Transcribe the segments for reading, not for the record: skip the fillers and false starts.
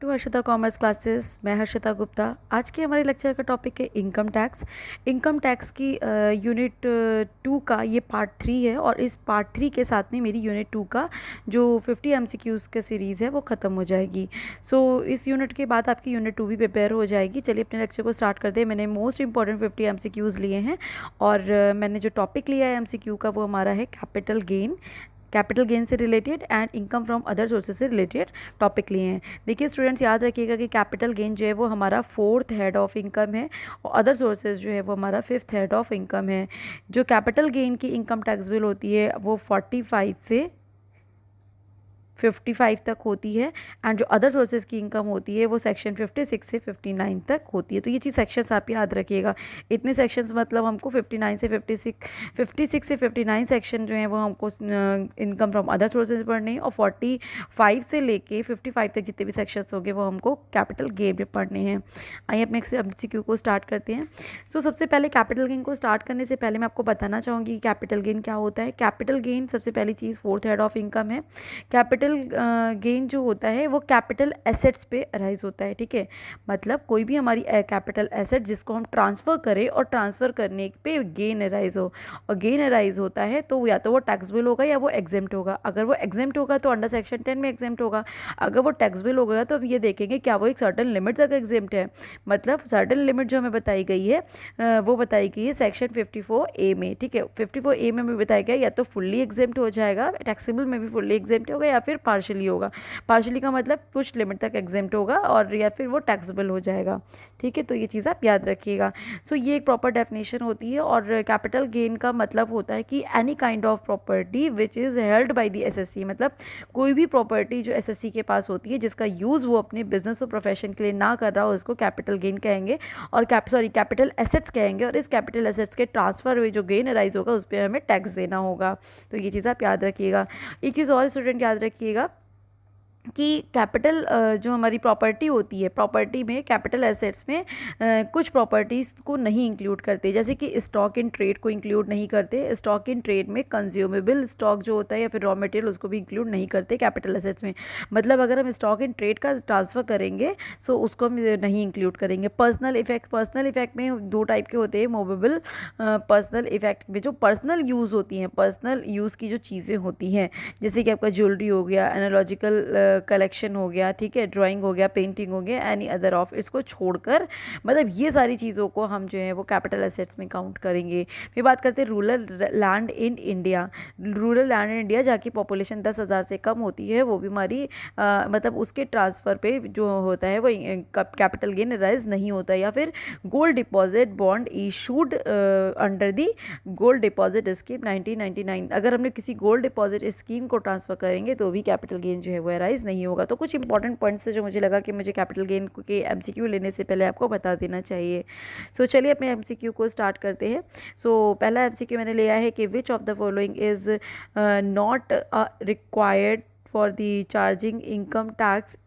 To Harshita commerce classes. मैं हर्षिता गुप्ता। आज के हमारे लेक्चर का टॉपिक है इनकम टैक्स। इनकम टैक्स की यूनिट 2 का ये पार्ट 3 है और इस पार्ट 3 के साथ में मेरी यूनिट 2 का जो 50 MCQs का सीरीज़ है वो ख़त्म हो जाएगी। इस यूनिट के बाद आपकी यूनिट 2 भी प्रिपेयर हो जाएगी। चलिए अपने लेक्चर को स्टार्ट करते हैं। मैंने मोस्ट इंपॉर्टेंट 50 MCQs लिए हैं और मैंने जो टॉपिक लिया है MCQ का वो हमारा है कैपिटल गेन से related and income from other sources से रिलेटेड टॉपिक लिए हैं। देखिए स्टूडेंट्स, याद रखिएगा कि कैपिटल गेन जो है वो हमारा 4th हेड ऑफ इनकम है और अदर सोर्सेज जो है वो हमारा 5th हेड ऑफ इनकम है। जो कैपिटल गेन की इनकम टैक्सेबल होती है वो 45 से 55 तक होती है एंड जो अदर सोर्सेज की इनकम होती है वो सेक्शन 56 से 59 तक होती है। तो ये चीज़ सेक्शंस आप याद रखिएगा। इतने सेक्शंस मतलब हमको 59 से 56 से 59 सेक्शन जो है वो हमको इनकम फ्रॉम अदर सोर्सेज पढ़ने हैं और 45 से लेके 55 तक जितने भी सेक्शंस होंगे वो हमको कैपिटल गेन में पढ़ने हैं। आइए अपने MCQ को स्टार्ट करते हैं। सबसे पहले कैपिटल गेन को स्टार्ट करने से पहले मैं आपको बताना चाहूँगी कि कैपिटल गेन क्या होता है। कैपिटल गेन सबसे पहली चीज़ 4th हेड ऑफ इनकम है। कैपिटल गेन जो होता है वो कैपिटल एसेट्स पे अराइज होता है। ठीक है, मतलब कोई भी हमारी कैपिटल एसेट जिसको हम ट्रांसफ़र करें और ट्रांसफ़र करने पे गेन अराइज हो और गेन अराइज होता है तो या तो वो टैक्सेबल होगा या वो एग्जेम्प्ट होगा। अगर वो एग्जेम्प्ट होगा तो अंडर सेक्शन 10 में एग्जेम्प्ट होगा। अगर वो टैक्सेबल होगा तो अब ये देखेंगे क्या वो एक सर्टन लिमिट तक एग्जेम्प्ट है। मतलब सर्टन लिमिट जो हमें बताई गई है वो बताई गई है सेक्शन 54A में। ठीक है, 54A में बताया गया या तो फुल्ली एग्जेम्प्ट हो जाएगा, टैक्सेबल में भी फुल्ली एग्जेम्प्ट होगा या फिर पार्शली होगा। पार्शली का मतलब कुछ लिमिट तक एग्जेम्प्ट होगा और या फिर वो टैक्सेबल हो जाएगा। ठीक है, तो ये चीज़ आप याद रखिएगा। ये एक प्रॉपर डेफिनेशन होती है और कैपिटल गेन का मतलब होता है कि any kind of property which is held by the assessee. मतलब कोई भी प्रॉपर्टी जो एसएससी के पास होती है जिसका यूज़ वो अपने बिजनेस और प्रोफेशन के लिए ना कर रहा हो उसको कैपिटल गेन कहेंगे और कैपिटल एसेट्स कहेंगे। और इस कैपिटल एसेट्स के ट्रांसफर हुए जो गेन अराइज होगा उस पर हमें टैक्स देना होगा। तो ये चीज़ आप याद रखिएगा। एक चीज़ और स्टूडेंट याद रखिएगा कि कैपिटल जो हमारी प्रॉपर्टी होती है, प्रॉपर्टी में कैपिटल एसेट्स में कुछ प्रॉपर्टीज़ को नहीं इंक्लूड करते, जैसे कि स्टॉक इन ट्रेड को इंक्लूड नहीं करते। स्टॉक इन ट्रेड में कंज्यूमेबल स्टॉक जो होता है या फिर रॉ मटेरियल उसको भी इंक्लूड नहीं करते कैपिटल एसेट्स में। मतलब अगर हम स्टॉक इन ट्रेड का ट्रांसफ़र करेंगे सो उसको हम नहीं इंक्लूड करेंगे। पर्सनल इफेक्ट में 2 टाइप के होते हैं। मूवेबल पर्सनल इफेक्ट में जो पर्सनल यूज़ होती हैं, पर्सनल यूज़ की जो चीज़ें होती हैं जैसे कि आपका ज्वेलरी हो गया, एनालॉजिकल कलेक्शन हो गया, ठीक है, ड्राइंग हो गया, पेंटिंग हो गया, एनी अदर ऑफ, इसको छोड़कर मतलब ये सारी चीज़ों को हम जो है वो कैपिटल एसेट्स में काउंट करेंगे। फिर बात करते हैं rural land in India. Rural land in India जहाँ की पॉपुलेशन 10,000 से कम होती है वो भी हमारी मतलब उसके ट्रांसफ़र पे जो होता है वो कैपिटल गेन राइज नहीं होता है। या फिर gold deposit bond issued under the gold deposit scheme 1999, अगर हमने किसी गोल्ड डिपॉजिट स्कीम को ट्रांसफ़र करेंगे तो भी कैपिटल गेन जो है वो राइज नहीं होगा। तो कुछ इंपॉर्टेंट पॉइंट्स है जो मुझे लगा कि मुझे कैपिटल गेन के MCQ लेने से पहले आपको बता देना चाहिए। चलिए अपने MCQ को स्टार्ट करते हैं। पहला MCQ मैंने लिया है कि which of the following is not required for the charging income tax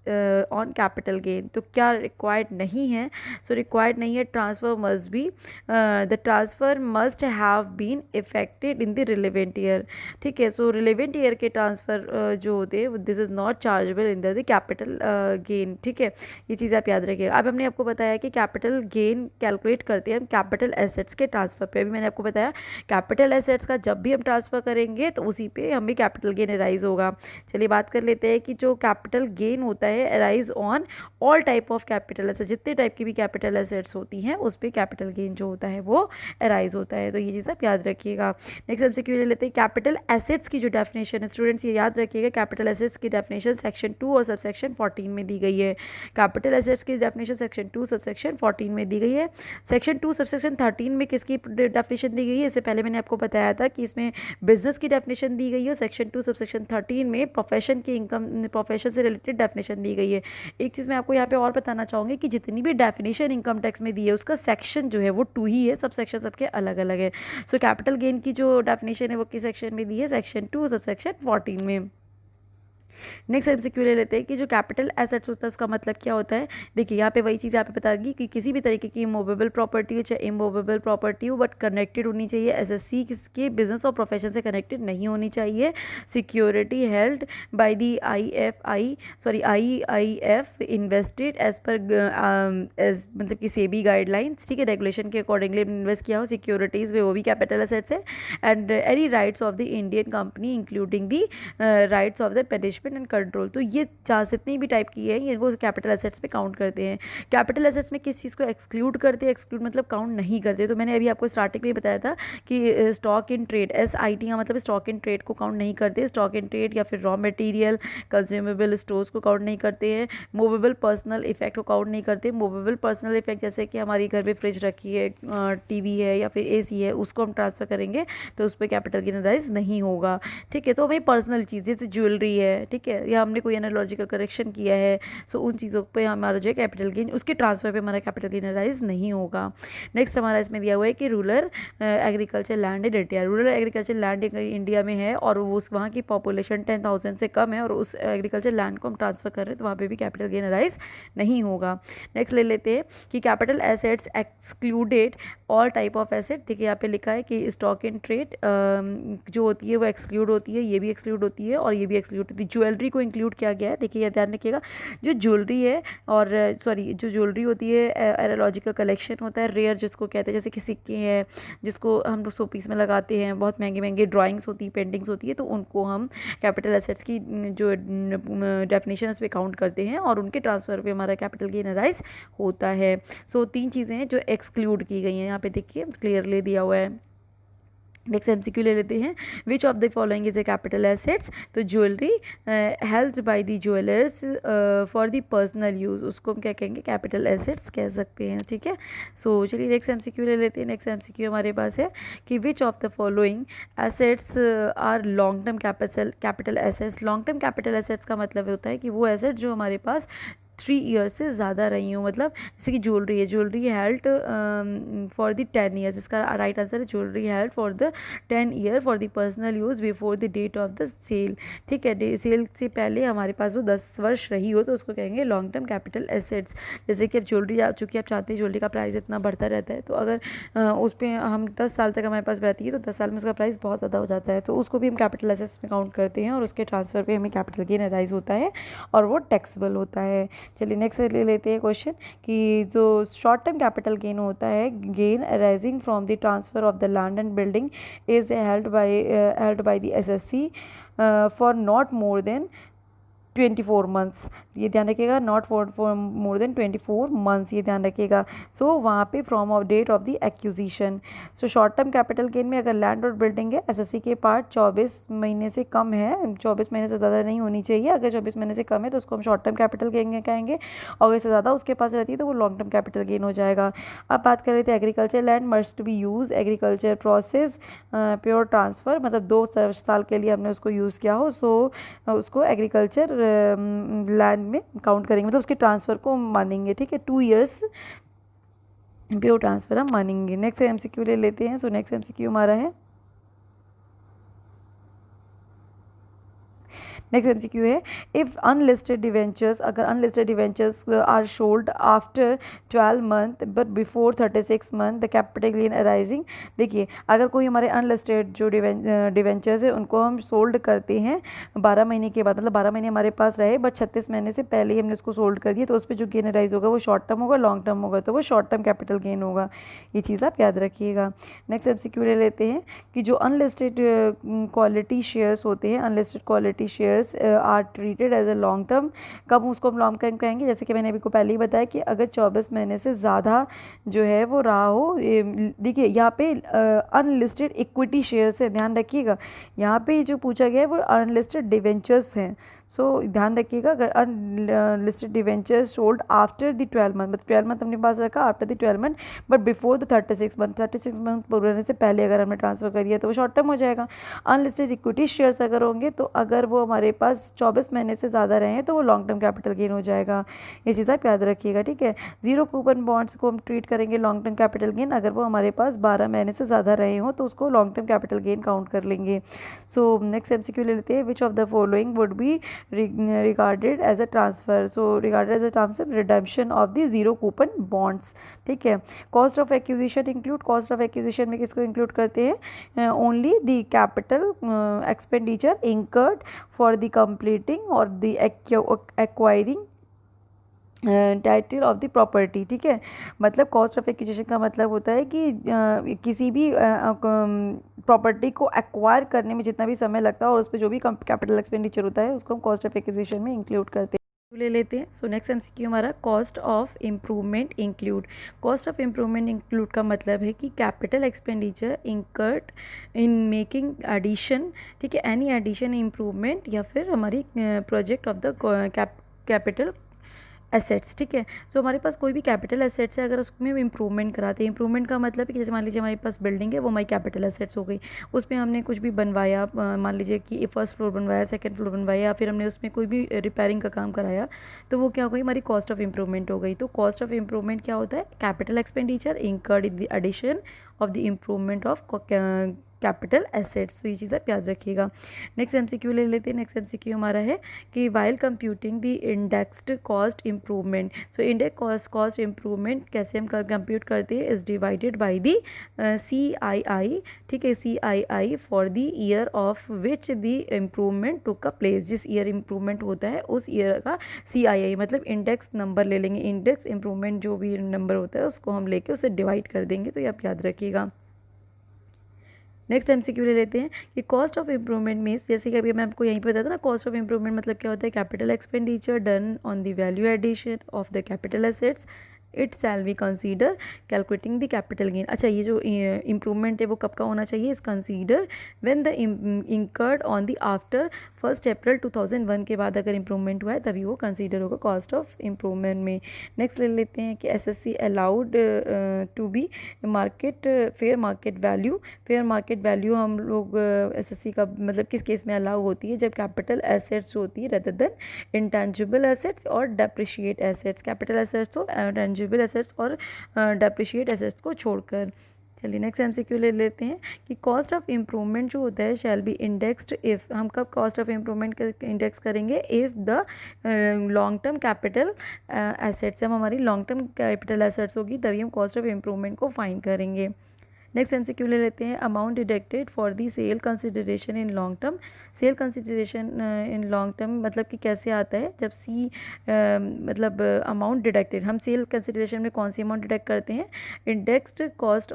on capital gain. तो क्या रिक्वायर्ड नहीं है? रिक्वायर्ड नहीं है। Transfer must be the transfer must have been effected in the relevant year. ठीक है, रिलेवेंट ईयर के transfer जो होते हैं this is not chargeable in the capital gain. ठीक है, ये चीज़ आप याद रखिएगा। अब हमने आपको बताया कि कैपिटल गेन कैलकुलेट करते हैं हम कैपिटल एसेट्स के ट्रांसफ़र पे। अभी मैंने आपको बताया कैपिटल एसेट्स का जब भी हम ट्रांसफ़र करेंगे तो उसी पे हमें कैपिटल गेन अराइज होगा। चलिए बात कर लेते हैं कि जो कैपिटल गेन होता है arise on all type of capital assets. जितने टाइप की भी कैपिटल एसेट्स होती हैं उस पे कैपिटल गेन जो होता है वो अराइज होता है। तो ये चीज़ आप याद रखिएगा। नेक्स्ट MCQ ले लेते हैं। कैपिटल एसेट्स की जो डेफिनेशन है स्टूडेंट्स ये याद रखिएगा। कैपिटल एसेट्स की डेफिनेशन सेक्शन 2 और सबसेक्शन 14 में दी गई है। कैपिटल एसेट्स की डेफिनेशन सेक्शन 2 सबसेक्शन 14 में दी गई है। सेक्शन 2 सबसेक्शन 13 में किसकी डेफिनेशन दी गई है? इससे पहले मैंने आपको बताया था कि इसमें बिजनेस की डेफिनेशन दी गई है। सेक्शन 2 सबसेक्शन 13 में प्रोफेशन की इनकम, प्रोफेशन से रिलेटेड डेफिनेशन दी गई है। एक चीज़ मैं आपको यहाँ पे और बताना चाहूँगी कि जितनी भी डेफिनेशन इनकम टैक्स में दी है उसका सेक्शन जो है वो 2 ही है, सब सेक्शन सबके अलग अलग है। कैपिटल गेन की जो डेफिनेशन है वो किस सेक्शन में दी है? सेक्शन 2 सबसेक्शन 14 में। नेक्स्ट एमसीक्यू ले लेते हैं कि जो कैपिटल एसेट्स होता है उसका मतलब क्या होता है। देखिए यहाँ पे वही चीज़ यहाँ पे बताएगी कि किसी भी तरीके की मूवेबल प्रॉपर्टी हो चाहे इमूवेबल प्रॉपर्टी हो बट कनेक्टेड होनी चाहिए एसएससी किसके बिजनेस और प्रोफेशन से कनेक्टेड नहीं होनी चाहिए। Security held by the IIF invested as per as मतलब कि सेबी गाइडलाइंस, ठीक है, रेगुलेशन के अकॉर्डिंगली इन्वेस्ट किया हो सिक्योरिटीज़ में, वो भी कैपिटल एसेट्स है। And any rights of the Indian company including the rights of the management and control. तो ये चार जितनी भी टाइप की है ये वो कैपिटल एसेट्स में काउंट करते हैं। कैपिटल एसेट्स में किस चीज़ को एक्सक्लूड करते हैं, एक्सक्लूड मतलब काउंट नहीं करते। तो मैंने अभी आपको स्टार्टिंग में ही बताया था कि स्टॉक इन ट्रेड SIT का मतलब स्टॉक इन ट्रेड को काउंट नहीं करते। स्टॉक इन ट्रेड या फिर रॉ मटेरियल कंज्यूमेबल स्टोर्स को काउंट नहीं करते हैं। मूवेबल पर्सनल इफेक्ट को काउंट नहीं करते। मूवेबल पर्सनल इफेक्ट जैसे कि हमारी घर में फ्रिज रखी है, टीवी है या फिर AC है, उसको हम ट्रांसफ़र करेंगे तो उस पर कैपिटल गेन राइज नहीं होगा, ठीक है। तो वही पर्सनल चीज़ जैसे ज्वेलरी है, ठीक है, या हमने कोई एनालॉजिकल करेक्शन किया है, सो उन चीज़ों पे हमारा जो है कैपिटल गेन उसके ट्रांसफ़र पे हमारा कैपिटल गेन राइज नहीं होगा। नेक्स्ट हमारा इसमें दिया हुआ है कि rural agriculture land in India. Rural agriculture land India में है और वो वहाँ की पॉपुलेशन 10,000 से कम है और उस एग्रीकल्चर लैंड को हम ट्रांसफ़र कर रहे हैं तो वहाँ पे भी कैपिटल गेन राइज नहीं होगा। नेक्स्ट ले लेते हैं कि capital assets excluded all type of asset. देखिए यहाँ पे लिखा है कि स्टॉक इन ट्रेड जो होती है वो एक्सक्लूड होती है, ये भी एक्सक्लूड होती है और ये भी एक्सक्लूड होती है। ज्वेलरी को इंक्लूड किया गया है। देखिए ये ध्यान रखिएगा, जो ज्वेलरी है और जो ज्वेलरी होती है एरोलॉजिकल कलेक्शन होता है, रेयर जिसको कहते हैं, जैसे कि सिक्के हैं जिसको हम लोग शोपीस में लगाते हैं, बहुत महंगी महंगी ड्राइंग्स होती है, पेंटिंग्स होती है, तो उनको हम कैपिटल एसेट्स की जो डेफिनेशन उस पर काउंट करते हैं और उनके ट्रांसफ़र पे हमारा कैपिटल गेन राइज होता है। सो 3 चीज़ें हैं जो एक्सक्लूड की गई हैं, यहाँ पे देखिए क्लियरली दिया हुआ है। नेक्स्ट MCQ ले लेते हैं, which of the following is a capital assets. तो jewellery held by the jewellers for the personal use, उसको हम क्या कहेंगे, कैपिटल एसेट्स कह सकते हैं, ठीक है। सो चलिए नेक्स्ट MCQ ले लेते हैं। नेक्स्ट MCQ हमारे पास है कि which of the following assets are long term capital assets. Long term capital assets का मतलब होता है कि वो एसेट जो हमारे पास 3 ईयर्स से ज़्यादा रही हूँ, मतलब जैसे कि ज्वेलरी है, jewellery held for the 10 years, इसका राइट आंसर है jewellery held for the 10 year for the personal use before the date of the sale, ठीक है। सेल से पहले हमारे पास वो 10 वर्ष रही हो तो उसको कहेंगे लॉन्ग टर्म कैपिटल एसेट्स। जैसे कि अब ज्वेलरी, चूँकि आप चाहते हैं ज्वेलरी का प्राइस इतना बढ़ता रहता है, तो अगर उस पर हम 10 साल तक हमारे पास रहती है तो 10 साल में उसका प्राइस बहुत ज़्यादा हो जाता है, तो उसको भी हम कैपिटल एसेट्स में काउंट करते हैं और उसके ट्रांसफ़र पर हमें कैपिटल गेन राइज होता है और वो टैक्सेबल होता है। चलिए नेक्स्ट ले लेते हैं क्वेश्चन कि जो शॉर्ट टर्म कैपिटल गेन होता है, gain arising from the transfer of the land and building is held by the SSC for not more than 24 months, ये ध्यान रखिएगा, not for more than 24 months, ये ध्यान रखिएगा। सो वहाँ पे from of date of the acquisition. So short term capital gain में अगर लैंड और बिल्डिंग है, SSC के पार्ट 24 महीने से कम है, 24 महीने से ज़्यादा नहीं होनी चाहिए। अगर 24 महीने से कम है तो उसको हम शॉर्ट टर्म कैपिटल गेन कहेंगे, और अगर इससे ज़्यादा उसके पास रहती है तो वो लॉन्ग टर्म कैपिटल गेन हो जाएगा। अब बात कर रहे थे agriculture land must be use agriculture process pure transfer, मतलब 2 साल के लिए हमने उसको यूज़ किया हो, सो उसको एग्रीकल्चर लैंड में काउंट करेंगे, मतलब उसके ट्रांसफ़र को मानेंगे, ठीक है। 2 ईयर्स प्योर ट्रांसफ़र हम मानेंगे। नेक्स्ट MCQ ले लेते हैं। सो नेक्स्ट MCQ हमारा है, नेक्स्ट MCQ है, इफ़ अनलिस्टेड डिवेंचर्स, अगर unlisted debentures are sold after 12 month but before 36 month the capital gain arising. देखिए अगर कोई हमारे अनलिस्टेड जो डिवेंचर्स है उनको हम सोल्ड करते हैं 12 महीने के बाद, मतलब 12 महीने हमारे पास रहे बट 36 महीने से पहले ही हमने उसको सोल्ड कर दिया, तो उस पर जो गेन अराइज होगा वो शॉर्ट टर्म होगा, लॉन्ग टर्म होगा, तो वो शॉर्ट टर्म कैपिटल गेन होगा। ये चीज़ आप याद रखिएगा। नेक्स्ट MCQ ले लेते हैं कि जो अनलिस्टेड क्वालिटी शेयर्स होते हैं, unlisted quality shares are treated as a long term. कब उसको हम लॉन्ग टर्म कहेंगे, जैसे कि मैंने अभी को पहले ही बताया कि अगर 24 महीने से ज़्यादा जो है वो रहा हो। देखिए यहाँ पे अनलिस्टेड इक्विटी शेयर्स है, ध्यान रखिएगा, यहाँ पे जो पूछा गया है वो अनलिस्टेड डिवेंचर्स हैं। सो ध्यान रखिएगा, अगर unlisted debentures sold after the 12 month, मतलब 12 मंथ हमने पास रखा, after the 12 month but before the 36 month, 36 month पूरे होने से पहले अगर हमने ट्रांसफ़र कर दिया तो वो शॉर्ट टर्म हो जाएगा। अनलिस्टेड इक्विटी शेयर्स अगर होंगे तो अगर वो हमारे पास 24 महीने से ज़्यादा रहे हैं तो वो लॉन्ग टर्म कैपिटल गेन हो जाएगा। ये चीज़ आप याद रखिएगा, ठीक है। जीरो कूपन बॉन्ड्स को हम ट्रीट करेंगे लॉन्ग टर्म कैपिटल गेन, अगर वो हमारे पास 12 महीने से ज़्यादा रहे हों तो उसको long term capital gain count कर लेंगे। सो नेक्स्ट MCQ ले लेते हैं, which of the following would be regarded as a transfer, so regarded as a transfer redemption of the zero coupon bonds, ठीक है। Cost of acquisition include, cost of acquisition में किसको include करते हैं, only the capital expenditure incurred for the completing or the acquiring title of the property, ठीक है। मतलब cost of acquisition का मतलब होता है कि किसी भी प्रॉपर्टी को एक्वायर करने में जितना भी समय लगता है और उस पर जो भी कैपिटल एक्सपेंडिचर होता है उसको हम कॉस्ट ऑफ एक्विजिशन में इंक्लूड करते हैं। ले लेते हैं। सो नेक्स्ट एमसीक्यू हमारा cost of improvement include. Cost of improvement include का मतलब है कि capital expenditure incurred in making addition, ठीक है, एनी एडिशन इम्प्रूवमेंट या फिर हमारी project of the capital assets, ठीक है। सो हमारे पास कोई भी कैपिटल एसेट्स है, अगर उसमें इंप्रूवमेंट कराते हैं, इंप्रूवमेंट का मतलब है कि जैसे मान लीजिए हमारे पास बिल्डिंग है, वो हमारी कैपिटल एसेट्स हो गई, उसमें हमने कुछ भी बनवाया, मान लीजिए कि फर्स्ट फ्लोर बनवाया, सेकंड फ्लोर बनवाया, या फिर हमने उसमें कोई भी रिपेयरिंग का काम कराया, तो वो क्या हो गई, हमारी कॉस्ट ऑफ इम्प्रूवमेंट हो गई। तो कॉस्ट ऑफ इम्प्रूवमेंट क्या होता है, capital expenditure incurred in the addition of the improvement of capital assets. तो ये चीज़ आप याद रखिएगा। नेक्स्ट एमसीक्यू ले लेते हैं। नेक्स्ट एमसीक्यू हमारा है कि while computing the indexed cost improvement, so index cost improvement कैसे हम कंप्यूट करते हैं, is divided by the CII, ठीक है, CII for the year of which the improvement took a place, जिस ईयर इम्प्रूवमेंट होता है उस ईयर का CII मतलब इंडेक्स नंबर ले लेंगे, इंडेक्स इम्प्रूवमेंट जो भी नंबर होता है उसको हम लेके उसे डिवाइड कर देंगे, तो ये आप याद रखिएगा। नेक्स्ट एमसीक्यू ले लेते हैं कि कॉस्ट ऑफ इम्प्रूवमेंट मीन्स, जैसे कि अभी मैं आपको यहीं पे बताया था ना, कॉस्ट ऑफ इम्प्रूवमेंट मतलब क्या होता है, capital expenditure done on the value addition of the capital assets, it shall be consider calculating the capital gain. अच्छा, ये जो इम्प्रूवमेंट है वो कब का होना चाहिए, इस consider when the incurred on the after 1 अप्रैल 2001 के बाद अगर इम्प्रूवमेंट हुआ है तभी वो कंसीडर होगा कॉस्ट ऑफ इम्प्रूवमेंट में। नेक्स्ट ले लेते हैं कि SSC allowed to be market fair market value. Fair market value हम लोग SSC का मतलब किस केस में अलाउ होती है, जब कैपिटल एसेट्स होती है रेदर देन इंटेंजिबल एसेट्स और डेप्रिशिएट एसेट्स, कैपिटल एसेट्स तो इंटेंजिबल एसेट्स और डेप्रिशिएट एसेट्स को छोड़कर। चलिए नेक्स्ट एमसीक्यू ले लेते हैं कि कॉस्ट ऑफ इम्प्रूवमेंट जो होता है शैल बी इंडेक्स्ड इफ़, हम कब कॉस्ट ऑफ इम्प्रूवमेंट इंडेक्स करेंगे, if the long term capital assets, हम हमारी लॉन्ग टर्म कैपिटल एसेट्स होगी तभी हम कॉस्ट ऑफ इम्प्रूवमेंट को फाइंड करेंगे। नेक्स्ट एमसीक्यू ले लेते हैं amount deducted for the sale consideration in long term. Sale consideration in long term मतलब कि कैसे आता है, जब मतलब अमाउंट डिडक्टेड, हम सेल कंसिडरेशन में कौन सी अमाउंट डिडक्ट करते हैं, indexed cost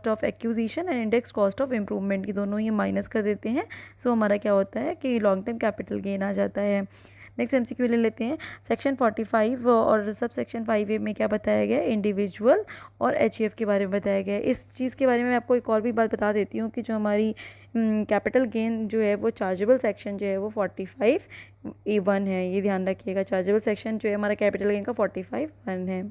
of acquisition and index cost of improvement की दोनों ही माइनस कर देते हैं। सो हमारा क्या होता है कि लॉन्ग टर्म कैपिटल गेन आ जाता है। नेक्स्ट एमसीक्यू ले लेते हैं सेक्शन 45 और सब सेक्शन 5A में क्या बताया गया है, इंडिविजुअल और HUF के बारे में बताया गया है। इस चीज़ के बारे में मैं आपको एक और भी बात बता देती हूँ कि जो हमारी कैपिटल गेन जो है वो चार्जेबल सेक्शन जो है वो 45A1 है, ये ध्यान रखिएगा। चार्जेबल सेक्शन जो है हमारा कैपिटल गेन का 45(1) है।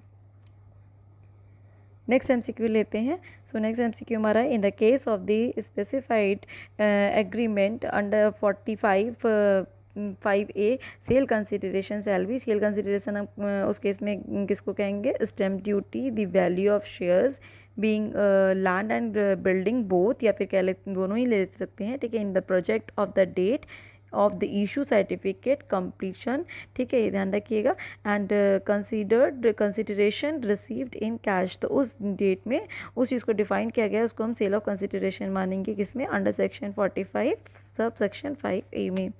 नेक्स्ट एमसीक्यू लेते हैं। सो नेक्स्ट एमसीक्यू हमारा in the case of the specified agreement under 45(5A sale consideration shall be, sale consideration हम उस केस में किसको कहेंगे, stamp duty, the value of shares being land and building both, या फिर कह लेते दोनों ही ले सकते हैं, ठीक है, in the project of the date of the issue certificate completion, ठीक है, ये ध्यान रखिएगा। And consideration received in cash, तो उस डेट में उस चीज़ को डिफाइन किया गया है, उसको हम सेल ऑफ कंसिडरेशन मानेंगे, किसमें, under section 45 sub section 5A में।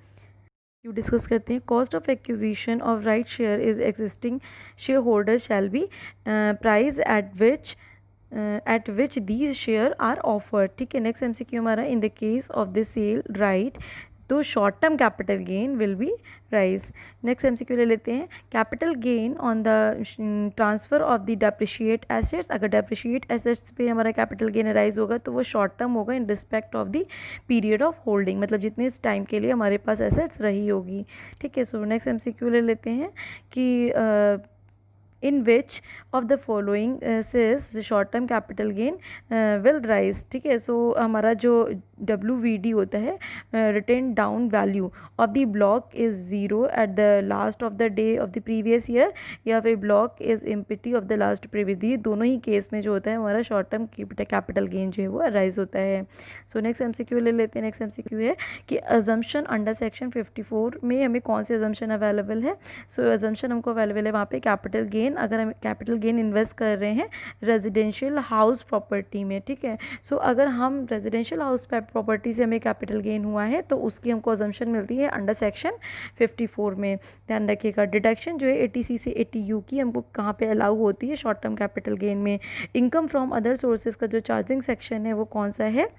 क्यों डिस्कस करते हैं, cost of acquisition of right share is existing share holder shall be price at which these share are offered, ठीक है। नेक्स्ट एमसीक्यू हमारा in the case of the sale right तो short term capital gain will be rise. Next MCQ ले लेते हैं capital gain on the transfer of the depreciate assets, अगर depreciate assets पे हमारा कैपिटल गेन राइज होगा तो वो शॉर्ट टर्म होगा in respect of the period of holding, मतलब जितने टाइम के लिए हमारे पास एसेट्स रही होगी, ठीक है। सो नेक्स्ट एमसीक्यू ले लेते हैं कि in which of the following says the short term capital gain will rise, ठीक है। सो हमारा जो WVD होता है, written down value of the block is zero at the last of the day of the previous year, या फिर block is empty of the last previous year. दोनों ही केस में जो होता है हमारा शॉर्ट टर्म कैपिटल गेन जो है वो अराइज होता है। सो नेक्स्ट MCQ ले लेते हैं। नेक्स्ट MCQ है कि अजम्पशन अंडर सेक्शन 54 में हमें कौन सी अजम्पशन अवेलेबल है। सो अजम्पशन हमको अवेलेबल है वहाँ पे कैपिटल गेन, अगर हम कैपिटल गेन इन्वेस्ट कर रहे हैं रेजिडेंशियल हाउस प्रॉपर्टी में, ठीक है। सो अगर हम रेजिडेंशियल हाउस प्रॉपर्टी से हमें कैपिटल गेन हुआ है तो उसकी हमको अजम्पशन मिलती है अंडर सेक्शन 54 में। ध्यान रखिएगा डिडक्शन जो है 80C से 80U की हमको कहाँ पे अलाउ होती है, शॉर्ट टर्म कैपिटल गेन में। इनकम फ्रॉम अदर सोर्सेज का जो चार्जिंग सेक्शन है वो कौन सा है,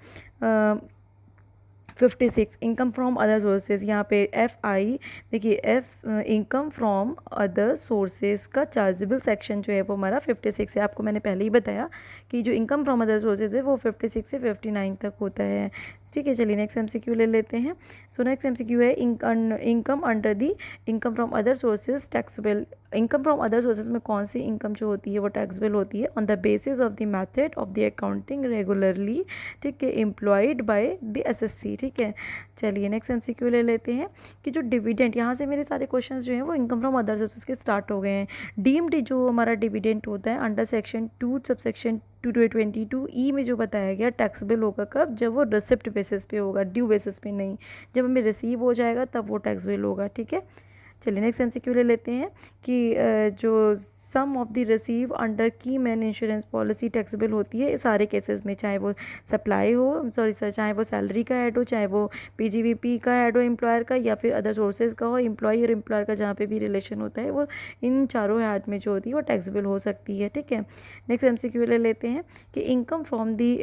56 इनकम फ्रॉम अदर सोर्सेज। यहाँ पे FI देखिए, इनकम फ्रॉम अदर सोर्सेज का चार्जेबल सेक्शन जो है वो हमारा 56 है। आपको मैंने पहले ही बताया कि जो इनकम फ्रॉम अदर सोर्सेज है वो 56 से 59 तक होता है, ठीक है। चलिए नेक्स्ट MCQ ले लेते हैं। सो नेक्स्ट MCQ है income under the income from other sources taxable. Income from other sources में कौन सी इनकम जो होती है वो टैक्सेबल होती है on the basis of the method of the accounting regularly, ठीक है, एम्प्लॉयड बाय द SSC, ठीक है। चलिए नेक्स्ट MCQ ले लेते हैं कि जो डिविडेंड, यहाँ से मेरे सारे क्वेश्चंस जो हैं वो इनकम फ्रॉम अदर सोर्सेज के स्टार्ट हो गए हैं। डीम्ड जो हमारा डिविडेंड होता है अंडर सेक्शन 2 सबसेक्शन 222E में जो बताया गया टैक्सेबल होगा कब, जब वो रिसिप्ट बेसिस पे होगा, ड्यू बेसिस पे नहीं। जब हमें रिसीव हो जाएगा तब वो टैक्सेबल होगा, ठीक है। चलिए नेक्स्ट MCQ ले लेते हैं कि जो सम ऑफ द रिसीव अंडर की मैन इंश्योरेंस पॉलिसी टैक्सेबल होती है सारे केसेस में, चाहे वो सप्लाई हो, सॉरी सर, चाहे वो सैलरी का ऐड हो, चाहे वो PGVP का ऐड हो एम्प्लॉयर का, या फिर अदर सोर्सेज का हो, एम्प्लॉय और एम्प्लॉयर का जहाँ पे भी रिलेशन होता है वो इन चारों ऐड में जो होती है वो टैक्सेबल हो सकती है, ठीक है। नेक्स्ट MCQ ले लेते हैं कि income from the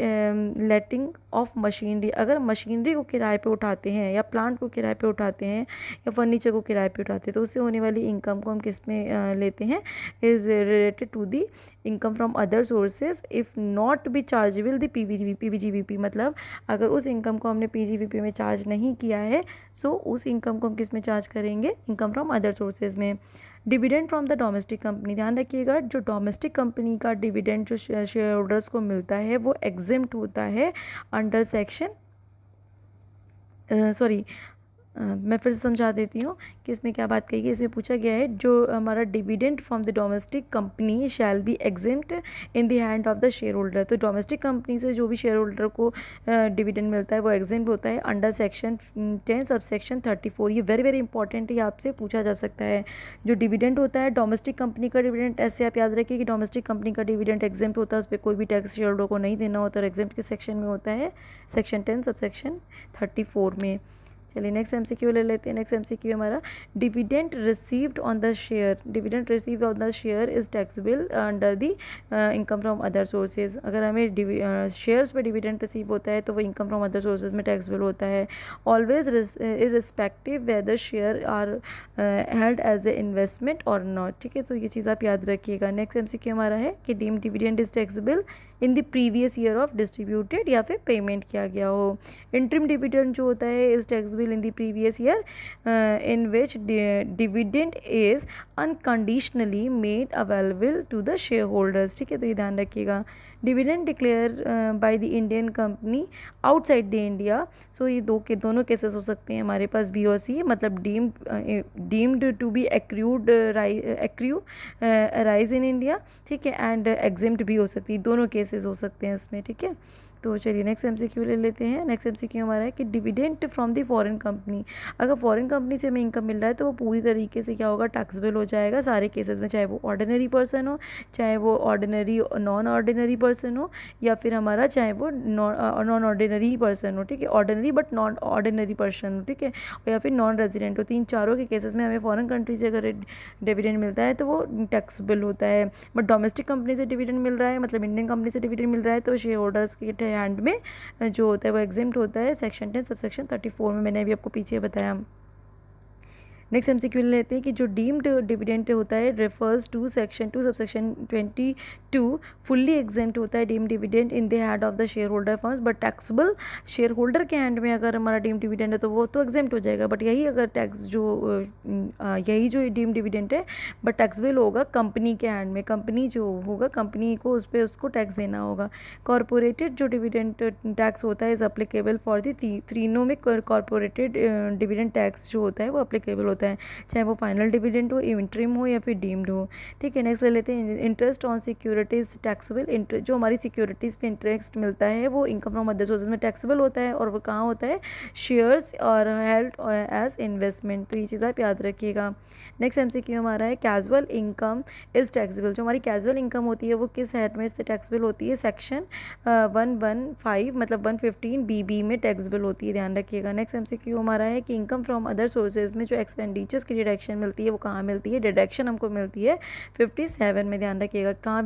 letting of machinery. अगर मशीनरी को किराए पे उठाते हैं या प्लांट को किराए पे उठाते हैं या फर्नीचर को किराए पे उठाते हैं तो उससे होने वाली इनकम को हम किस में लेते हैं, is related to the income from other sources if not be chargeable the PGVP। मतलब अगर उस इनकम को हमने PGVP में चार्ज नहीं किया है सो उस इनकम को हम किस में चार्ज करेंगे, इनकम फ्रॉम अदर सोर्सेज में। Dividend from the domestic company, ध्यान रखिएगा जो डोमेस्टिक कंपनी का डिविडेंड जो शेयर होल्डर्स को मिलता है वो एग्जेम्प्ट होता है अंडर सेक्शन मैं फिर से समझा देती हूँ कि इसमें क्या बात कही है। इसमें पूछा गया है जो हमारा dividend from the domestic company shall be exempt in the hand of the share holder. तो डोमेस्टिक कंपनी से जो भी शेयर होल्डर को डिविडेंड मिलता है वो एग्जेम्प्ट होता है अंडर सेक्शन 10 सबसेक्शन 34। ये वेरी वेरी इंपॉर्टेंट है, आपसे पूछा जा सकता है। जो डिविडेंड होता है डोमेस्टिक कंपनी का डिविडेंड, ऐसे आप याद रखिए कि डोमेस्टिक कंपनी का डिविडेंड एग्जेम्प्ट होता है, उस पर कोई भी टैक्स शेयर होल्डर को नहीं देना होता और एग्जेम्प्ट के सेक्शन में होता है सेक्शन 10 सबसेक्शन 34 में। चलिए नेक्स्ट MCQ ले लेते हैं। नेक्स्ट MCQ हमारा dividend received on the share. Dividend received on the share is taxable under the income from other sources. अगर हमें शेयर्स पे डिविडेंड रिसीव होता है तो वो इनकम फ्रॉम अदर सोर्सेज में टैक्सेबल होता है, always irrespective whether share are held as a investment और नॉट, ठीक है। तो ये चीज़ आप याद रखिएगा। नेक्स्ट MCQ हमारा है कि deemed dividend is taxable in the previous year of distributed या फिर पेमेंट किया गया हो। इंटरिम डिविडेंड जो होता है is taxable in the previous year in which dividend is unconditionally made available to the share holders, ठीक है। तो ये ध्यान रखिएगा। Dividend declare by the Indian company outside the India. So ये दोनों केसेस हो सकते हैं हमारे पास B और C, मतलब deemed to be accrue rise in India, ठीक है, एंड एग्जेम्प्ट भी हो सकती है, दोनों केसेस हो सकते हैं उसमें, ठीक है। तो चलिए नेक्स्ट MCQ ले लेते हैं। नेक्स्ट MCQ हमारा है कि dividend from the foreign company. अगर फॉरेन कंपनी से हमें इनकम मिल रहा है तो वो पूरी तरीके से क्या होगा, टैक्सेबल हो जाएगा सारे केसेस में, चाहे वो ऑर्डिनरी पर्सन हो, चाहे वो ऑर्डिनरी नॉन ऑर्डिनरी पर्सन हो, या फिर हमारा चाहे वो नॉन ऑर्डिनरी पर्सन हो, ठीक है, ordinary but non ordinary person हो, ठीक है, या फिर नॉन रेजिडेंट हो। तो इन चारों के केसेस में हमें फॉरेन कंट्री से अगर डिविडेंड मिलता है तो वो टैक्सेबल होता है। बट डोमेस्टिक कंपनी से डिविडेंड मिल रहा है, मतलब इंडियन कंपनी से डिविडेंड मिल रहा है, तो शेयर होल्डर्स के हैंड में जो होता है वो एग्जेम्प्ट होता है सेक्शन 10 सबसेक्शन 34 में, मैंने अभी आपको पीछे बताया। नेक्स्ट एमसीक्यू लेते हैं कि जो डीम्ड डिविडेंड होता है refers to section 2 subsection 22 fully exempt होता है deemed dividend in the hand of the share holder firms, but taxable share holder के हैंड में अगर हमारा डीम्ड डिविडेंड है तो वो तो एग्जेम्प्ट हो जाएगा, बट यही अगर टैक्स जो यही जो डीम्ड डिविडेंड है बट टैक्सेबल होगा कंपनी के हैंड में, कंपनी जो होगा कंपनी को उस पर उसको टैक्स देना होगा। कॉरपोरेटेड जो डिविडेंड टैक्स होता है इज अप्लीकेबल फॉर दी तीनों में कॉरपोरेटेड डिविडेंड टैक्स जो होता है वो अप्लीकेबल होता है, चाहे वो फाइनल डिविडेंड हो, इंटरिम हो या फिर डीम्ड हो। ठीक है, नेक्स्ट ले लेते हैं इंटरेस्ट ऑन सिक्योरिटीज टैक्सेबल। जो हमारी सिक्योरिटीज़ पे इंटरेस्ट मिलता है वो इनकम फ्रॉम अदर सोर्सेज में टैक्सेबल होता है, और वो कहाँ होता है, शेयर्स और हेल्ड एज इन्वेस्टमेंट। तो ये चीज़ आप याद रखिएगा। नेक्स्ट एमसीक्यू हमारा है कैजुअल इनकम इज टैक्सेबल। जो हमारी कैजुअल इनकम होती है वो किस हेड में से टैक्सेबल होती है, सेक्शन 115 मतलब 115 BB में टैक्सेबल होती है, ध्यान रखिएगा। नेक्स्ट एमसीक्यू हमारा है कि इनकम फ्रॉम अदर सोर्सेज में जो एक्सपेंडिचर्स की डिडक्शन मिलती है वो कहाँ मिलती है, डिडक्शन हमको मिलती है 57 में, ध्यान रखिएगा। कहाँ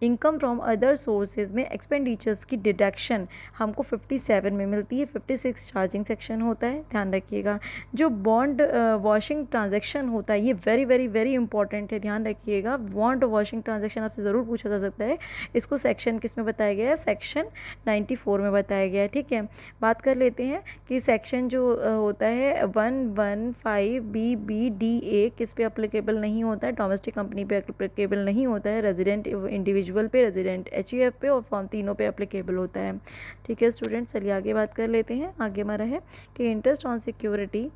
इनकम फ्रॉम अदर सोर्सेज में एक्सपेंडिचर्स की डिडक्शन हमको 57 में मिलती है, 56 चार्जिंग सेक्शन होता है, ध्यान रखिएगा। जो बॉन्ड वॉशिंग ट्रांजेक्शन होता है ये वेरी वेरी वेरी इंपॉर्टेंट है, ध्यान रखिएगा। बॉन्ड वॉशिंग ट्रांजेक्शन आपसे ज़रूर पूछा जा सकता है, इसको सेक्शन किस में बताया गया है, सेक्शन 94 में बताया गया है। ठीक है, बात कर लेते हैं कि सेक्शन जो होता है 115BBDA किस पे अप्लीकेबल नहीं होता है, डोमेस्टिक कंपनी पे अप्लीकेबल नहीं होता है, रेजिडेंट इंडिविजुअल पे, रेजिडेंट HUF पे और फॉर्म तीनों पे अप्लीकेबल होता है। ठीक है स्टूडेंट्स, चलिए आगे बात कर लेते हैं। आगे हमारा है कि इंटरेस्ट ऑन सिक्योरिटी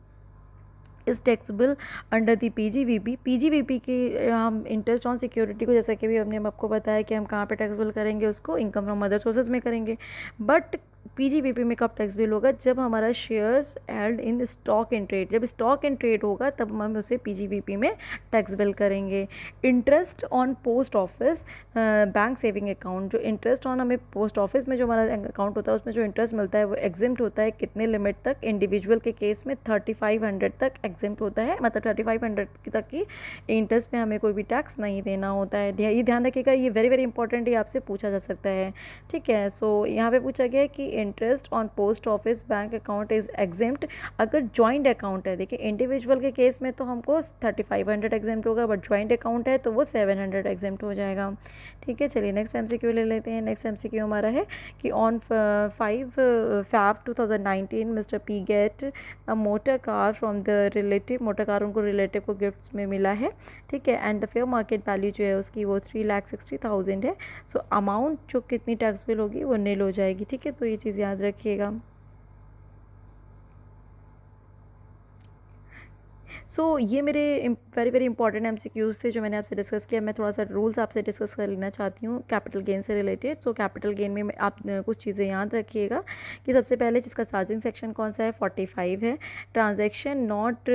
इस टैक्सेबल अंडर दी PGBP की हम इंटरेस्ट ऑन सिक्योरिटी को, जैसा कि भी हमने आपको बताया कि हम कहाँ पे टैक्सेबल करेंगे, उसको इनकम फ्रॉम अदर सोर्सेज में करेंगे। बट PGBP में कब टैक्सेबल होगा, जब हमारा shares held in stock in trade, जब स्टॉक इन ट्रेड होगा तब हम उसे PGBP में टैक्सेबल करेंगे। Interest on post office bank saving account, जो इंटरेस्ट ऑन हमें पोस्ट ऑफिस में जो हमारा अकाउंट होता है उसमें जो इंटरेस्ट मिलता है वो एग्जिम्प्ट होता है कितने लिमिट तक, इंडिविजुअल के केस में 3500 तक एग्जिम्प्ट होता है, मतलब 3500 तक की इंटरेस्ट पे हमें कोई भी टैक्स नहीं देना होता है। ये ध्यान रखिएगा, ये वेरी वेरी इंपॉर्टेंट, ये आपसे पूछा जा सकता है। ठीक है, सो यहाँ पे पूछा गया है कि interest on post office bank account is exempt अगर जॉइंट अकाउंट है। देखिए इंडिविजुअल के केस में तो हमको 3500 एग्जिम्प्ट होगा, बट जॉइंट अकाउंट है तो वो 700 एग्जिम्प्ट हो जाएगा। ठीक है, चलिए नेक्स्ट एमसीक्यू ले लेते हैं। नेक्स्ट एमसीक्यू हमारा है कि on 5 Feb 2019 mister P get a motor car from the relative, motor car उनको रिलेटिव को गिफ्ट्स में मिला है। ठीक है, and the fair market value जो है उसकी वो 3,60,000 है। सो अमाउंट जो कितनी टैक्सेबल होगी वो नील हो जाएगी। ठीक है, तो ये चीज़ याद रखिएगा। ये मेरे वेरी वेरी इंपॉर्टेंट MCQs थे जो मैंने आपसे डिस्कस किया। मैं थोड़ा सा रूल्स आपसे डिस्कस कर लेना चाहती हूँ कैपिटल गेन से रिलेटेड। कैपिटल गेन में आप कुछ चीज़ें याद रखिएगा कि सबसे पहले जिसका चार्जिंग सेक्शन कौन सा है, 45 है। Transaction not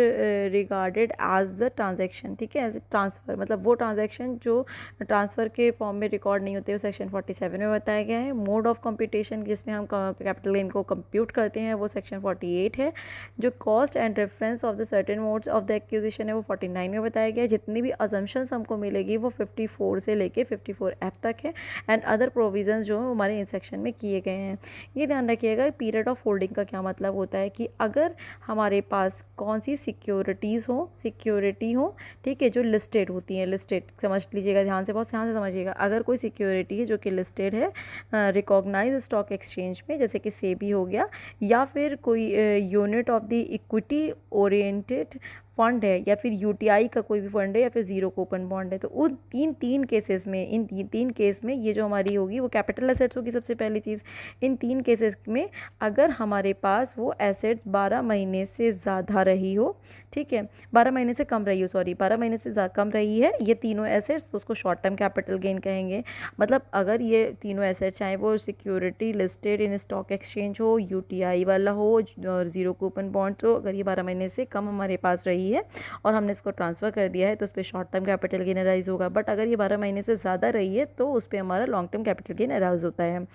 regarded as the transaction, ठीक है, एज ट्रांसफ़र, मतलब वो ट्रांजैक्शन जो ट्रांसफ़र के फॉर्म में रिकॉर्ड नहीं होते, वो सेक्शन 47 में बताया गया है। मोड ऑफ कंप्यूटेशन जिसमें हम कैपिटल गेन को कंप्यूट करते हैं वो सेक्शन 48 है। जो cost and reference of the certain modes of the acquisition है वो 49 में बताया गया है। जितनी भी अजम्पशंस हमको मिलेगी वो 54 से लेके 54F तक है। एंड अदर प्रोविजंस जो हमारे इन सेक्शन में किए गए हैं। ये ध्यान रखिएगा पीरियड ऑफ होल्डिंग का क्या मतलब होता है कि अगर हमारे पास कौन सी सिक्योरिटी हो, ठीक है, जो लिस्टेड होती है, लिस्टेड समझ लीजिएगा, ध्यान से, बहुत ध्यान से समझिएगा। अगर कोई सिक्योरिटी है जो कि लिस्टेड है रिकॉग्नाइज स्टॉक एक्सचेंज में, जैसे कि सेबी हो गया, या फिर कोई unit of the equity oriented fund है, या फिर UTI का कोई भी फंड है, या फिर जीरो कूपन बॉन्ड है, तो उन तीन केसेस में, इन तीन केस में ये जो हमारी होगी वो कैपिटल एसेट्स होगी। सबसे पहली चीज़, इन तीन केसेस में अगर हमारे पास वो एसेट्स 12 महीने से ज़्यादा रही हो, ठीक है, 12 महीने से कम रही हो, सॉरी 12 महीने से कम रही है ये तीनों एसेट्स, तो उसको शॉर्ट टर्म कैपिटल गेन कहेंगे। मतलब अगर ये तीनों एसेट्स, चाहे वो security listed in stock exchange हो, UTI वाला हो और जीरो कूपन बॉन्ड हो, अगर ये 12 महीने से कम हमारे पास रही है और हमने इसको ट्रांसफ़र कर दिया है तो उस पर short term capital gain arise होगा। बट अगर ये 12 महीने से ज़्यादा रही है तो उस पर हमारा long term capital gain arise होता है।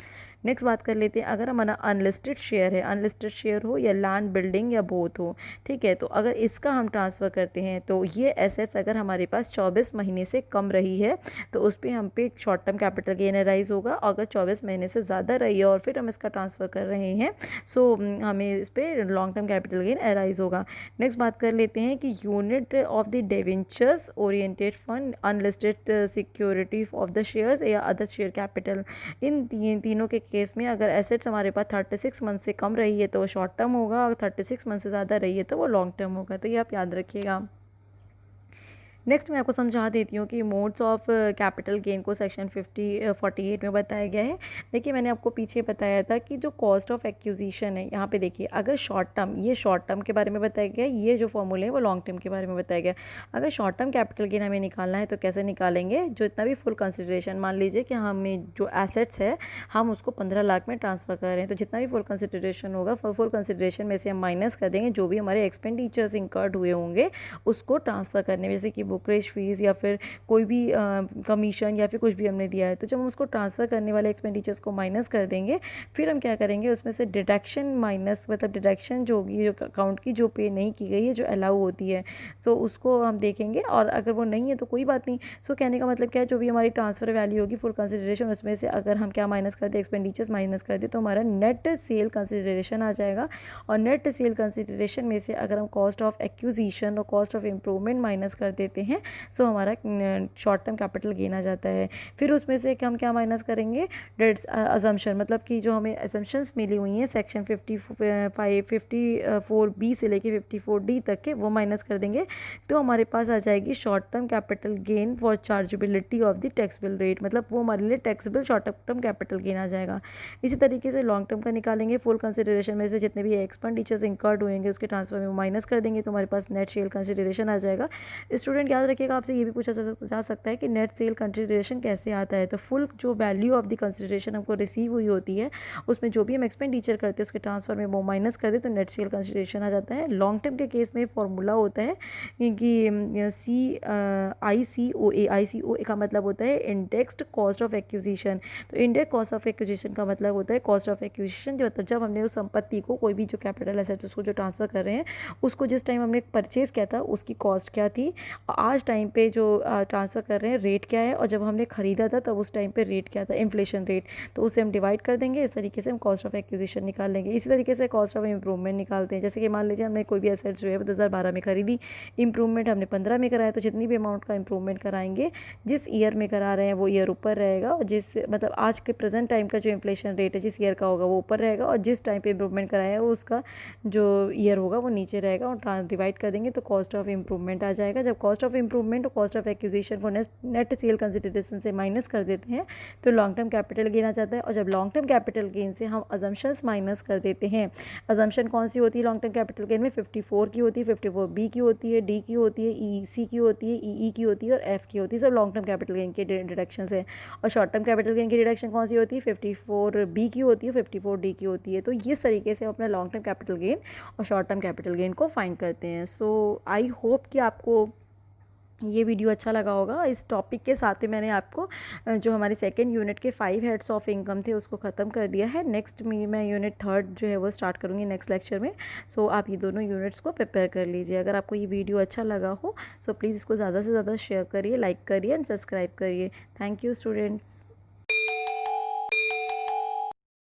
नेक्स्ट बात कर लेते हैं, अगर हमारा अनलिस्टेड शेयर है, अनलिस्टेड शेयर हो या लैंड बिल्डिंग या बोथ हो, ठीक है, तो अगर इसका हम ट्रांसफ़र करते हैं तो ये एसेट्स अगर हमारे पास 24 महीने से कम रही है तो उस पर हम पे short term capital gain arise होगा। अगर 24 महीने से ज़्यादा रही है और फिर हम इसका ट्रांसफ़र कर रहे हैं सो हमें इस पर long term capital gain arise होगा। नेक्स्ट बात कर लेते हैं कि unit of the debentures oriented fund, unlisted security of the shares या अदर शेयर कैपिटल, इन तीनों के केस में अगर एसेट्स हमारे पास 36 मंथ से कम रही है तो वो शॉर्ट टर्म होगा, और 36 मंथ से ज़्यादा रही है तो वो लॉन्ग टर्म होगा। तो ये आप याद रखिएगा। नेक्स्ट मैं आपको समझा देती हूँ कि मोड्स ऑफ कैपिटल गेन को सेक्शन 48 में बताया गया है। देखिए मैंने आपको पीछे बताया था कि जो कॉस्ट ऑफ एक्विजिशन है, यहाँ पे देखिए अगर शॉर्ट टर्म, ये शॉर्ट टर्म के बारे में बताया गया है, ये जो फॉर्मूले हैं वो लॉन्ग टर्म के बारे में बताया गया है। अगर शॉर्ट टर्म कैपिटल गेन हमें निकालना है तो कैसे निकालेंगे, जो इतना भी फुल कंसिडरेशन, मान लीजिए कि हमें जो एसेट्स है हम उसको 15 लाख में ट्रांसफ़र कर रहे हैं, तो जितना भी फुल कंसिडरेशन होगा फुल कंसिडरेशन में से हम माइनस कर देंगे जो भी हमारे एक्सपेंडिचर्स इंकर्ड हुए होंगे उसको ट्रांसफ़र करने में, जैसे कि ब्रोकरेज फीस या फिर कोई भी कमीशन या फिर कुछ भी हमने दिया है, तो जब हम उसको ट्रांसफ़र करने वाले एक्सपेंडिचर्स को माइनस कर देंगे फिर हम क्या करेंगे उसमें से डिडक्शन माइनस, मतलब डिडक्शन जो होगी, जो अकाउंट की जो पे नहीं की गई है, जो अलाउ होती है, तो उसको हम देखेंगे, और अगर वो नहीं है तो कोई बात नहीं। सो कहने का मतलब क्या है, जो भी हमारी ट्रांसफ़र वैल्यू होगी फुल कंसिडरेशन, उसमें से अगर हम क्या माइनस कर दें, एक्सपेंडिचर्स माइनस कर दें, तो हमारा नेट सेल कंसिडरेशन आ जाएगा। और नेट सेल कंसिडरेशन में से अगर हम कॉस्ट ऑफ एक्विजिशन और कॉस्ट ऑफ इम्प्रूवमेंट माइनस कर देते हैं सो हमारा शॉर्ट टर्म कैपिटल गेन आ जाता है। फिर उसमें से हम क्या माइनस करेंगे, डेट्स अजम्पशन, मतलब कि जो हमें अजम्पशंस मिली हुई हैं सेक्शन 54B से लेके 54D तक के, वो माइनस कर देंगे, तो हमारे पास आ जाएगी short term capital gain for chargeability of the taxable rate, मतलब वो हमारे लिए taxable short term capital gain आ जाएगा। इसी तरीके से लॉन्ग टर्म का निकालेंगे, फुल कंसिडरेशन में से जितने भी एक्सपेंडिचर्स इंकर्ड हुएंगे उसके ट्रांसफर में माइनस कर देंगे, तो हमारे पास नेट सेल कंसिडरेशन आ जाएगा। स्टूडेंट याद रखिएगा, आपसे ये भी पूछा जा सकता है कि नेट सेल कंसिडरेशन कैसे आता है, तो फुल जो वैल्यू ऑफ द कंसिडरेशन हमको रिसीव हुई होती है उसमें जो भी हम एक्सपेंडिचर करते हैं उसके ट्रांसफर में वो माइनस कर दे तो नेट सेल कंसिडरेशन आ जाता है। लॉन्ग टर्म के केस में फॉर्मूला होता है कि ICOA का मतलब होता है इंडेक्स्ड कॉस्ट ऑफ एक्विजिशन। तो इंडेक्स कॉस्ट ऑफ एक्विजिशन का मतलब होता है कॉस्ट ऑफ एक्विजिशन, जो मतलब जब हमने उस संपत्ति को, कोई भी जो कैपिटल एसेट उसको जो ट्रांसफर कर रहे हैं उसको जिस टाइम हमने परचेज किया था उसकी कॉस्ट क्या थी, आज टाइम पे जो ट्रांसफ़र कर रहे हैं रेट क्या है, और जब हमने ख़रीदा था तब उस टाइम पे रेट क्या था, इन्फ्लेशन रेट, तो उसे हम डिवाइड कर देंगे। इस तरीके से हम कॉस्ट ऑफ एक्विजिशन निकाल लेंगे। इसी तरीके से कॉस्ट ऑफ इम्प्रूवमेंट निकालते हैं, जैसे कि मान लीजिए हमने कोई भी एसेट्स जो है वो 2012 में खरीदी, इम्प्रूवमेंट हमने 15 में कराया, तो जितनी भी अमाउंट का इम्प्रूवमेंट कराएंगे जिस ईयर में करा रहे हैं वो ईयर ऊपर रहेगा, और जिस मतलब आज के प्रेजेंट टाइम का जो इन्फ्लेशन रेट है जिस ईयर का होगा वो ऊपर रहेगा, और जिस टाइम पे इम्प्रूवमेंट कराया है उसका जो ईयर होगा वो नीचे रहेगा, और डिवाइड कर देंगे तो कॉस्ट ऑफ इम्प्रूवमेंट आ जाएगा। जब कॉस्ट ऑफ इम्प्रूवमेंट और कॉस्ट ऑफ एक्विजिशन को नेट सेल कंसिडरेशन से माइनस कर देते हैं तो लॉन्ग टर्म कैपिटल गेन आ जाता है। और जब लॉन्ग टर्म कैपिटल गेन से हम अजम्पशंस माइनस कर देते हैं, अजम्पशन कौन सी होती है लॉन्ग टर्म कैपिटल गेन में, 54 की होती है, 54B की होती है, D की होती है, EC की होती है, EE की होती है और F की होती है, सब लॉन्ग टर्म कैपिटल गेन के डिडक्शन है। और शॉर्ट टर्म कैपिटल गेन की डिडक्शन कौन सी होती है, 54B की होती है, 54D की होती है। तो इस तरीके से हम अपना लॉन्ग टर्म कैपिटल गेन और शॉर्ट टर्म कैपिटल गेन को फाइंड करते हैं। सो आई होप कि आपको ये वीडियो अच्छा लगा होगा। इस टॉपिक के साथ ही मैंने आपको जो हमारी सेकेंड यूनिट के 5 हेड्स ऑफ इनकम थे उसको ख़त्म कर दिया है। नेक्स्ट में मैं यूनिट 3 जो है वो स्टार्ट करूँगी नेक्स्ट लेक्चर में। सो आप ये दोनों यूनिट्स को प्रिपेयर कर लीजिए। अगर आपको ये वीडियो अच्छा लगा हो सो प्लीज़ इसको ज़्यादा से ज़्यादा शेयर करिए, लाइक करिए एंड सब्सक्राइब करिए। Thank you students.